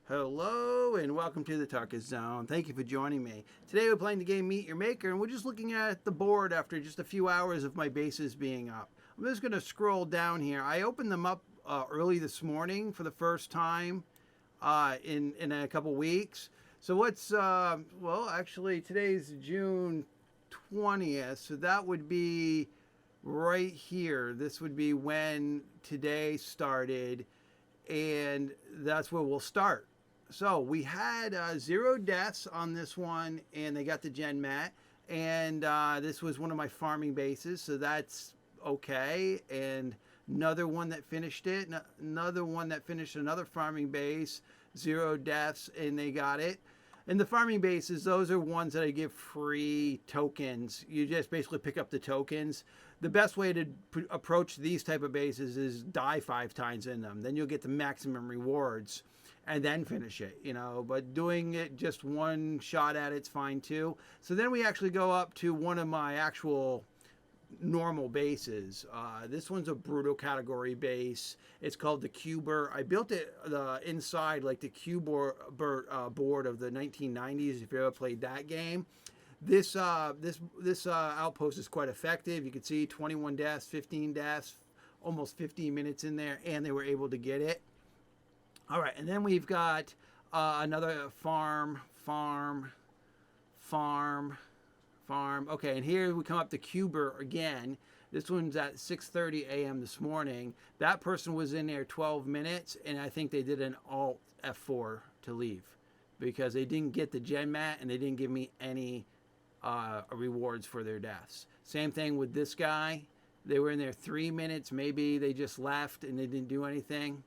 Hello and welcome to the Tarkus Zone. Thank you for joining me. Today we're playing the game Meet Your Maker, and we're just looking at the board after just a few hours of my bases being up. I'm just going to scroll down here. I opened them up early this morning for the first time in a couple weeks. So what's, well, actually today's June 20th, so that would be right here. This would be when today started, and that's where we'll start. So we had 0 deaths on this one, and they got the Genmat, and this was one of my farming bases, so that's okay. And another one that finished it, another one that finished another farming base, 0 deaths, and they got it. And the farming bases, those are ones that I give free tokens. You just basically pick up the tokens. The best way to approach these type of bases is die 5 times in them. Then you'll get the maximum rewards and then finish it, you know. But doing it just one shot at it's fine too. So then we actually go up to one of my actual normal bases. This one's a brutal category base. It's called the Cuber. I built it inside like the Cuber board of the 1990s. If you ever played that game, this outpost is quite effective. You can see 21 deaths, 15 deaths, almost 15 minutes in there, and they were able to get it. All right, and then we've got another farm. Okay, and here we come up to Cuber again. This one's at 6:30 a.m. this morning. That person was in there 12 minutes, and I think they did an Alt F4 to leave because they didn't get the Genmat and they didn't give me any rewards for their deaths. Same thing with this guy. They were in there 3 minutes. Maybe they just left and they didn't do anything.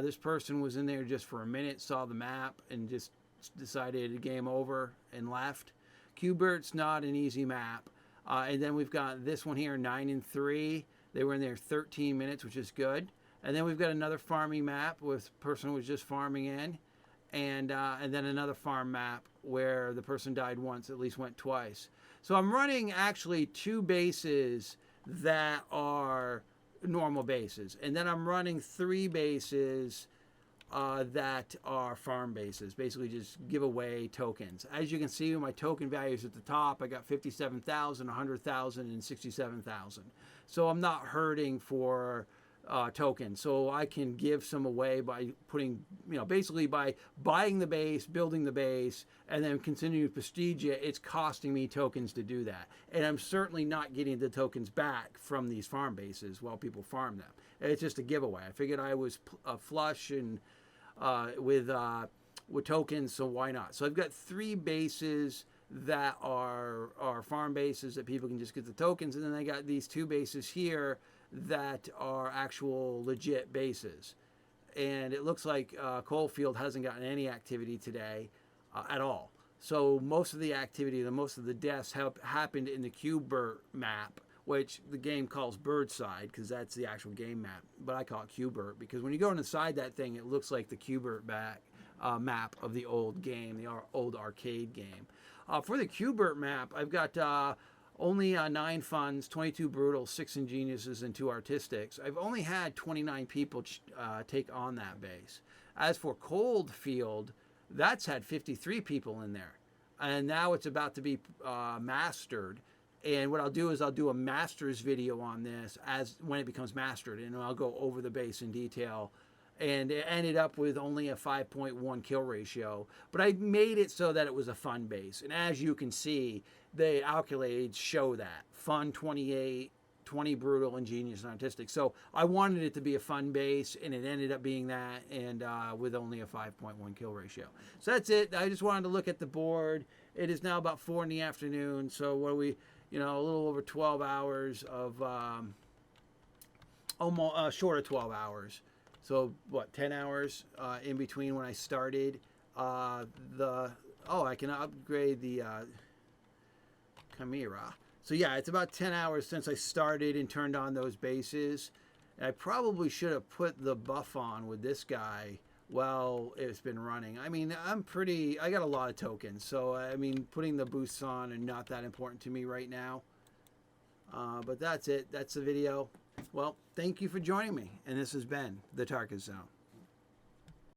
This person was in there just for a minute, saw the map, and just decided game over and left. Cubert's not an easy map. And then we've got this one here, 9 and 3. They were in there 13 minutes, which is good. And then we've got another farming map with the person who was just farming in. And then another farm map where the person died once, at least went twice. So I'm running actually 2 bases that are normal bases. And then I'm running 3 bases that are farm bases, basically just give away tokens. As you can see, my token values at the top, I got 57,000, 100,000, and 67,000. So I'm not hurting for tokens. So I can give some away by putting, basically by buying the base, building the base, and then continuing to prestige it. It's costing me tokens to do that. And I'm certainly not getting the tokens back from these farm bases while people farm them. It's just a giveaway. I figured I was flush and with tokens, so why not? So I've got 3 bases that are farm bases that people can just get the tokens, and then I got these 2 bases here that are actual legit bases. And it looks like Coalfield hasn't gotten any activity today at all. So most of the activity, most of the deaths happened in the Cuber map, which the game calls Birdside because that's the actual game map, but I call it Cuber because when you go inside that thing, it looks like the Cuber map of the old game, the old arcade game. For the Cuber map, I've got only 9 funds, 22 brutal, 6 ingeniouses, and 2 artistics. I've only had 29 people take on that base. As for Coalfield, that's had 53 people in there, and now it's about to be mastered. And what I'll do is I'll do a master's video on this when it becomes mastered, and I'll go over the base in detail. And it ended up with only a 5.1 kill ratio, but I made it so that it was a fun base. And as you can see, the accolades show that. Fun 28, 20 brutal, ingenious, and artistic. So I wanted it to be a fun base, and it ended up being that, and with only a 5.1 kill ratio. So that's it. I just wanted to look at the board. It is now about 4 in the afternoon, so what are we... a little over 12 hours of, almost short of 12 hours. So what, 10 hours in between when I started. I can upgrade the Chimera. So yeah, it's about 10 hours since I started and turned on those bases. And I probably should have put the buff on with this guy while it's been running. I mean, I got a lot of tokens, so I mean, putting the boosts on are not that important to me right now. But that's it. That's the video. Well, thank you for joining me, and this has been the Tarkus Zone.